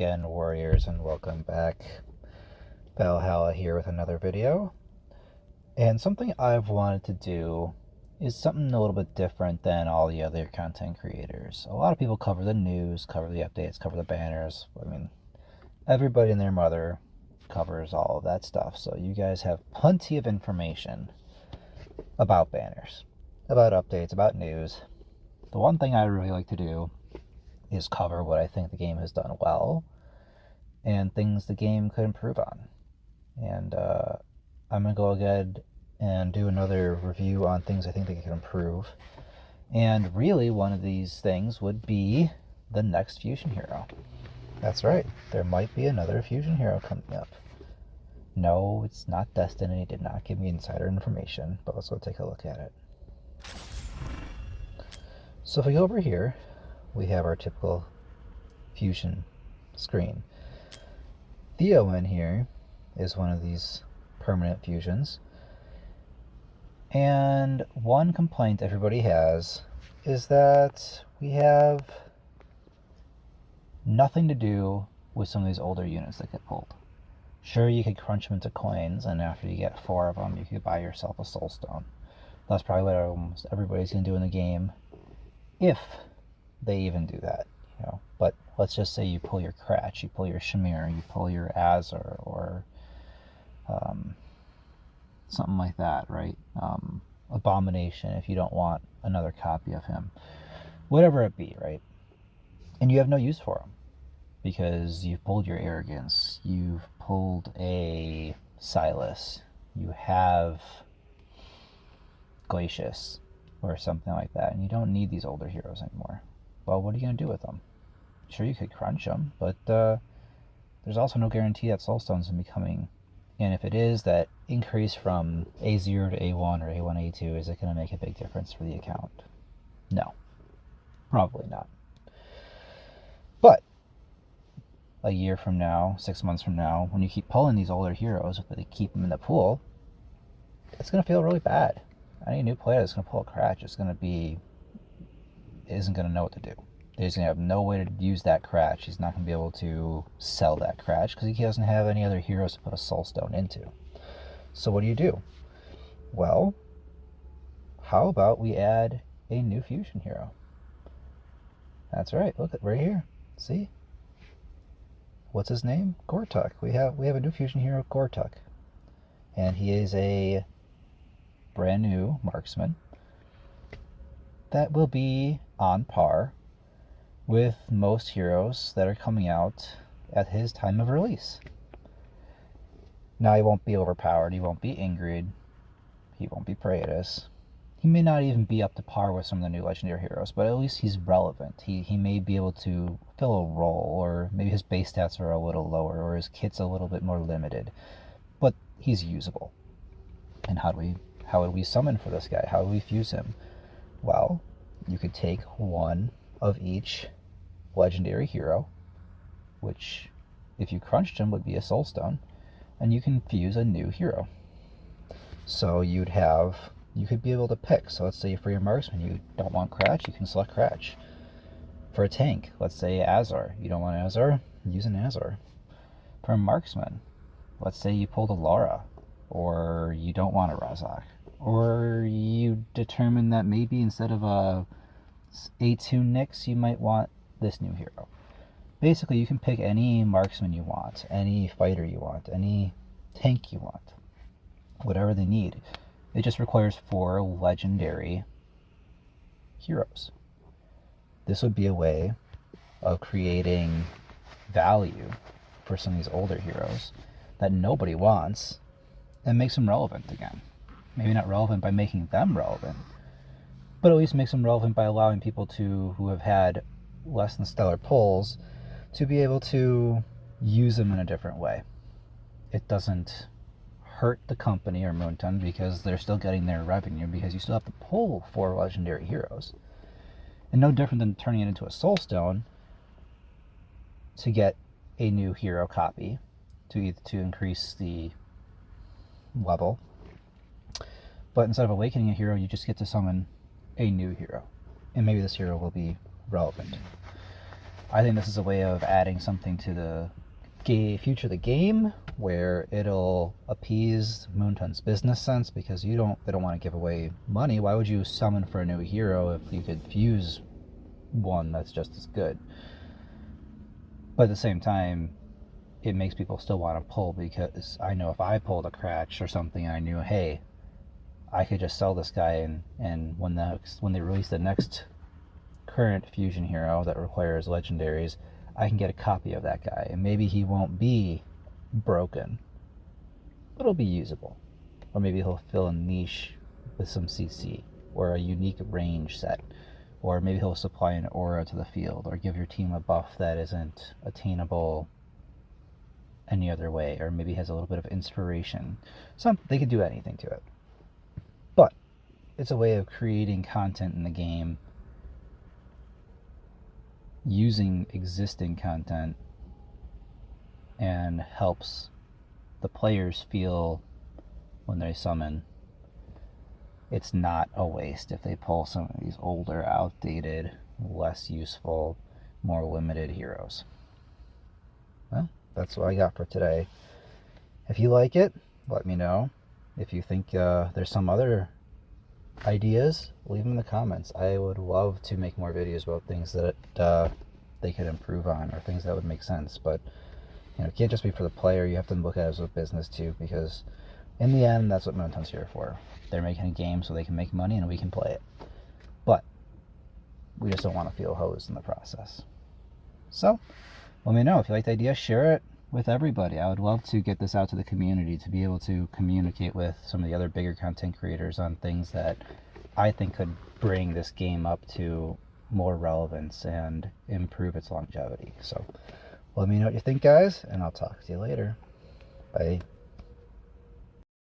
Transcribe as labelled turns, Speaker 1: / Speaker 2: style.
Speaker 1: again, warriors, and welcome back. Valhalla here with another video. And something I've wanted to do is something a little bit different than all the other content creators. A lot of people cover the news, cover the updates, cover the banners. I mean, everybody and their mother covers all of that stuff. So you guys have plenty of information about banners, about updates, about news. The one thing I really like to do is cover what I think the game has done well and things the game could improve on. And I'm going to go ahead and do another review on things I think they can improve. And really, one of these things would be the next fusion hero. That's right, there might be another fusion hero coming up. No, it's not Destiny, did not give me insider information, but let's go take a look at it. So if we go over here, we have our typical fusion screen. Theo in here is one of these permanent fusions. And one complaint everybody has is that we have nothing to do with some of these older units that get pulled. Sure, you could crunch them into coins, and after you get 4 of them, you could buy yourself a soul stone. That's probably what almost everybody's going to do in the game, if they even do that, you know. But let's just say you pull your Cratch, you pull your Shamir, you pull your Azur, or something like that, right? Abomination, if you don't want another copy of him. Whatever it be, right? And you have no use for him, because you've pulled your Arrogance, you've pulled a Silas, you have Glacius, or something like that, and you don't need these older heroes anymore. Well, what are you going to do with them? Sure, you could crunch them, but there's also no guarantee that Soulstone's going to be coming. And if it is, that increase from A0 to A1 or A1, A2, is it going to make a big difference for the account? No. Probably not. But a year from now, 6 months from now, when you keep pulling these older heroes, but they keep them in the pool, it's going to feel really bad. Any new player that's going to pull a Cratch isn't going to know what to do. He's going to have no way to use that Cratch. He's not going to be able to sell that Cratch because he doesn't have any other heroes to put a Soul Stone into. So what do? Well, how about we add a new fusion hero? That's right. Look at right here. See? What's his name? Gortuk. We have a new fusion hero, Gortuk, and he is a brand new marksman that will be on par with most heroes that are coming out at his time of release. Now, he won't be overpowered, he won't be Ingrid, he won't be Praetus, he may not even be up to par with some of the new legendary heroes, but at least he's relevant. He may be able to fill a role, or maybe his base stats are a little lower, or his kit's a little bit more limited, but he's usable. And how would we summon for this guy? How would we fuse him? Well, you could take one of each legendary hero, which, if you crunched him, would be a soul stone, and you can fuse a new hero. So you could be able to pick. So let's say for your marksman, you don't want Cratch, you can select Cratch. For a tank, let's say Azur, you don't want Azur, use an Azur. For a marksman, let's say you pulled a Laura, or you don't want a Razak, or you determine that maybe instead of a A2 Nyx, you might want this new hero. Basically, you can pick any marksman you want, any fighter you want, any tank you want, whatever they need. It just requires 4 legendary heroes. This would be a way of creating value for some of these older heroes that nobody wants, and makes them relevant again. Maybe not relevant by making them relevant, but at least makes them relevant by allowing people who have had less than stellar pulls to be able to use them in a different way. It doesn't hurt the company or Moonton because they're still getting their revenue, because you still have to pull 4 legendary heroes. And no different than turning it into a soul stone to get a new hero copy to increase the level. But instead of awakening a hero, you just get to summon a new hero. And maybe this hero will be relevant. I think this is a way of adding something to the future of the game where it'll appease Moonton's business sense, because they don't want to give away money. Why would you summon for a new hero if you could fuse one that's just as good? But at the same time, it makes people still want to pull, because I know if I pulled a Cratch or something and I knew, hey, I could just sell this guy, and when they release the next current fusion hero that requires legendaries, I can get a copy of that guy, and maybe he won't be broken, but it'll be usable. Or maybe he'll fill a niche with some CC, or a unique range set, or maybe he'll supply an aura to the field, or give your team a buff that isn't attainable any other way, or maybe has a little bit of inspiration. They could do anything to it. But it's a way of creating content in the game using existing content, and helps the players feel when they summon it's not a waste if they pull some of these older, outdated, less useful, more limited heroes. Well, that's what I got for today. If you like it, let me know. If you think there's some other ideas, leave them in the comments. I would love to make more videos about things that they could improve on, or things that would make sense. But it can't just be for the player. You have to look at it as a business too, because in the end, that's what Moonton's here for. They're making a game so they can make money and we can play it. But we just don't want to feel hosed in the process. So let me know if you like the idea. Share it with everybody. I would love to get this out to the community, to be able to communicate with some of the other bigger content creators on things that I think could bring this game up to more relevance and improve its longevity. So let me know what you think, guys, and I'll talk to you later. Bye.